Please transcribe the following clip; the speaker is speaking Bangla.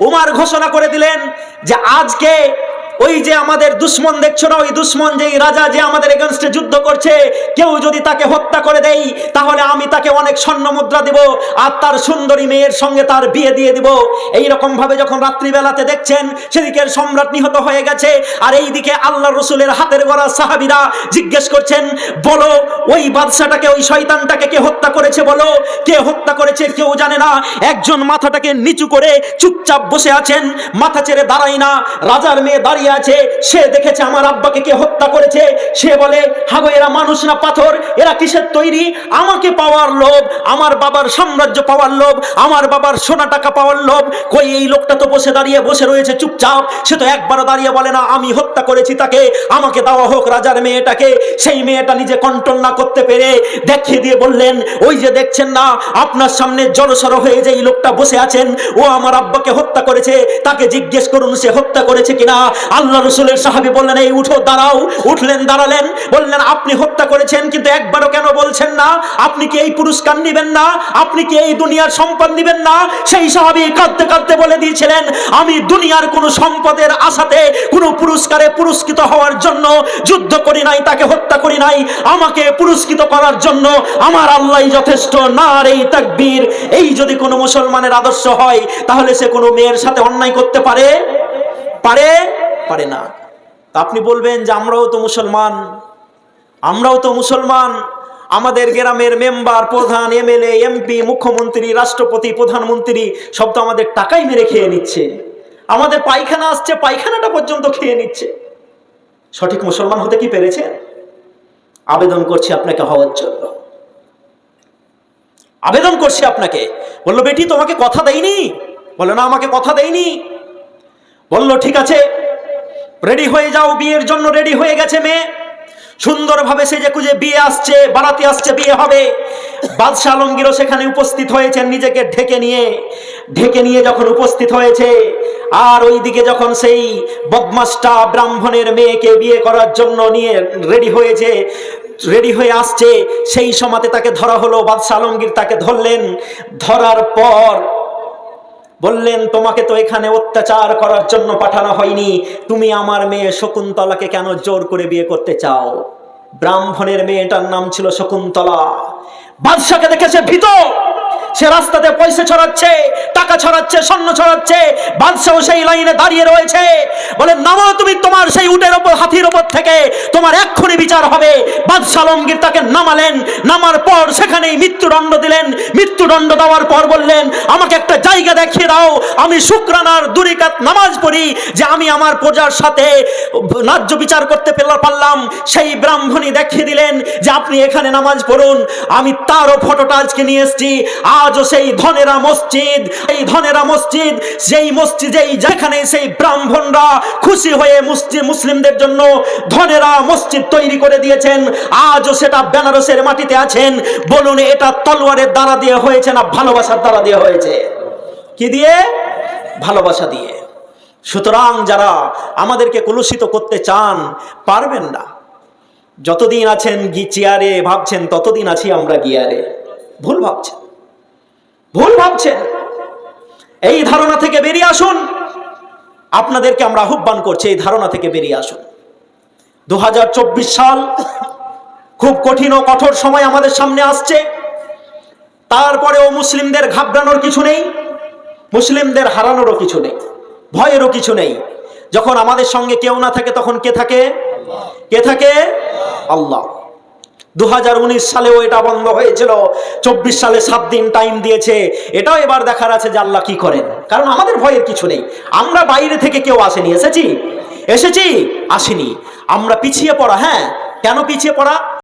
উমার ঘোষণা করে দিলেন যে আজকে ওই যে আমাদের দুশ্মন দেখছো না, ওই দুশ্মন যেই রাজা যে আমাদের এগেইনস্টে যুদ্ধ করছে, কেউ যদি তাকে হত্যা করে দেই তাহলে আমি তাকে অনেক স্বর্ণ মুদ্রা দিব আর তার সুন্দরী মেয়ের সঙ্গে তার বিয়ে দিয়ে দিব। এই রকম ভাবে যখন রাত্রিবেলাতে দেখছেন সেদিকের সম্রাট নিহত হয়ে গেছে, আর এইদিকে আল্লাহ রসুলের হাতের গড়া সাহাবীরা জিজ্ঞেস করছেন, বলো ওই বাদশাটাকে, ওই শয়তানটাকে কে হত্যা করেছে, বলো কে হত্যা করেছে। কেউ জানে না। একজন মাথাটাকে নিচু করে চুপচাপ বসে আছেন, মাথা ছেড়ে দাঁড়ায় না। রাজার মেয়ে দাঁড়িয়ে আছে, সে দেখেছে আমার আব্বাকে কে হত্যা করেছে। সে বলে, হাগো এরা মানুষ না পাথর, এরা কিসের তৈরি? আমাকে পাওয়ার লোভ, আমার বাবার সাম্রাজ্য পাওয়ার লোভ, আমার বাবার সোনা টাকা পাওয়ার লোভ। কই এই লোকটা তো বসে রয়েছে চুপচাপ, সে তো একবারও দাঁড়িয়ে বলে না আমি হত্যা করেছি তাকে, আমাকে দেওয়া হোক রাজার মেয়েটাকে। সেই মেয়েটা নিজে কন্ট্রোল না করতে পেরে দেখিয়ে দিয়ে বললেন, ওই যে দেখছেন না আপনার সামনে জড়সড় হয়ে যে এই লোকটা বসে আছেন, ও আমার আব্বাকে হত্যা করেছে, তাকে জিজ্ঞেস করুন সে হত্যা করেছে কিনা। আল্লাহ রসুলের সাহাবী বললেন, এই উঠো, দাঁড়াও। উঠলেন, দাঁড়ালেন, বললেন আপনি হত্যা করেছেন, কিন্তু একবারও কেন বলছেন না আপনি কি এই পুরস্কার নিবেন না, আপনি কি এই দুনিয়ার সম্পদ নিবেন না? সেই সাহাবী কাঁদতে কাঁদতে বলে দিয়েছিলেন, আমি দুনিয়ার কোনো সম্পদের আশাতে কোনো পুরস্কারে পুরস্কৃত হওয়ার জন্য যুদ্ধ করি নাই, তাকে হত্যা করি নাই। আমাকে পুরস্কৃত করার জন্য আমার আল্লাহই যথেষ্ট। নারে তাকবীর। এই যদি কোনো মুসলমানের আদর্শ হয় তাহলে সে কোনো মেয়ের সাথে অন্যায় করতে পারে না। আপনি বলবেন যে আমরাও তো মুসলমান, আমাদের গ্রামের মেম্বার, প্রধান, এমএলএ, এমপি, মুখ্যমন্ত্রী, রাষ্ট্রপতি, প্রধানমন্ত্রী সব তো আমাদের টাকাই মেরে খেয়ে নিচ্ছে, আমাদের পায়খানা আসছে পায়খানাটা পর্যন্ত খেয়ে নিচ্ছে। সঠিক মুসলমান হতে কি পেরেছে? আবেদন করছি আপনাকে হওয়ার জন্য, আবেদন করছি আপনাকে। বললো, বেটি তোমাকে কথা দেয়নি? বললো, না আমাকে কথা দেয়নি। বললো, ঠিক আছে রেডি হয়ে যাও, বিয়ের জন্য রেডি হয়ে গেছে মেয়ে, সুন্দরভাবে সেজে কুজে বিয়ে আসছে, বারাতি আসছে, বিয়ে হবে। বাদশা আলমগীরও সেখানে উপস্থিত হয়েছেন, নিজেকে ঢেকে নিয়ে যখন উপস্থিত হয়েছে। আর ওইদিকে যখন সেই বদমাশটা ব্রাহ্মণের মেয়েকে বিয়ে করার জন্য নিয়ে রেডি হয়ে আসছে, সেই সময়তে তাকে ধরা হলো। বাদশা আলমগীর তাকে ধরলেন, ধরার পর বললেন, তোমাকে তো এখানে অত্যাচার করার জন্য পাঠানো হয়নি, তুমি আমার মেয়ে শকুন্তলাকে কেন জোর করে বিয়ে করতে চাও? ব্রাহ্মণের মেয়েটার নাম ছিল শকুন্তলা। বাদশাকে দেখেছে ভীত, সে রাস্তাতে পয়সা ছড়াচ্ছে, টাকা ছড়াচ্ছে, স্বর্ণ ছড়াচ্ছে। বাদশাহ সেই লাইনে দাঁড়িয়ে রয়েছে, বলে নামো তুমি তোমার সেই উটের উপর, হাতির উপর থেকে, তোমার এক্ষুনি বিচার হবে। বাদশা আলমগীর তাকে নামালেন, নামার পর সেখানেই মৃত্যুদণ্ড দিলেন। মৃত্যুদণ্ড দেওয়ার পর বললেন, আমাকে একটা জায়গা দেখিয়ে দাও, আমি শুকরানার 2 রাকাত নামাজ পড়ি, যে আমি আমার প্রজার সাথে ন্যায্য বিচার করতে পারলাম। সেই ব্রাহ্মণী দেখিয়ে দিলেন যে আপনি এখানে নামাজ পড়ুন। আমি তারও ফটোটা আজকে নিয়ে এসেছি। আজও সেই ধনেরা মসজিদ, যেই যেখানে সেই ব্রাহ্মণরা খুশি হয়ে মুসলিমদের জন্য ধনেরা মসজিদ তৈরি করে দিয়েছেন, আজও সেটা বেনারসের মাটিতে আছেন। বলুন, এটা তলোয়ারের দ্বারা দিয়ে হয়েছে না ভালোবাসার দ্বারা দিয়ে হয়েছে? কি দিয়ে? ভালোবাসা দিয়ে। সুতরাং যারা আমাদেরকে কলুষিত করতে চান, পারবেন না। যতদিন আছেন চেয়ারে ভাবছেন ততদিন আছি আমরা গিয়ারে। ভুল ভাবছেন। এই ধারণা থেকে বেরিয়ে আসুন। আপনাদেরকে আমরা আহ্বান করছি, এই ধারণা থেকে বেরিয়ে আসুন। 2024 সাল খুব কঠিন ও কঠোর সময় আমাদের সামনে আসছে। তারপরেও মুসলিমদের ঘাবড়ানোর কিছু নেই, মুসলিমদের হারানোরও কিছু নেই, ভয়েরও কিছু নেই। যখন আমাদের সঙ্গে কেউ না থাকে তখন কে থাকে? আল্লাহ। 2019 সালেও এটা বন্ধ হয়েছিল, 24 সালে 7 দিন টাইম দিয়েছে। এটাও এবার দেখার আছে যে আল্লাহ কি করেন, কারণ আমাদের ভয়ের কিছু নেই। আমরা বাইরে থেকে কেউ আসেনি, আসেনি। আমরা পিছিয়ে পড়া। হ্যাঁ, কেন পিছিয়ে পড়া?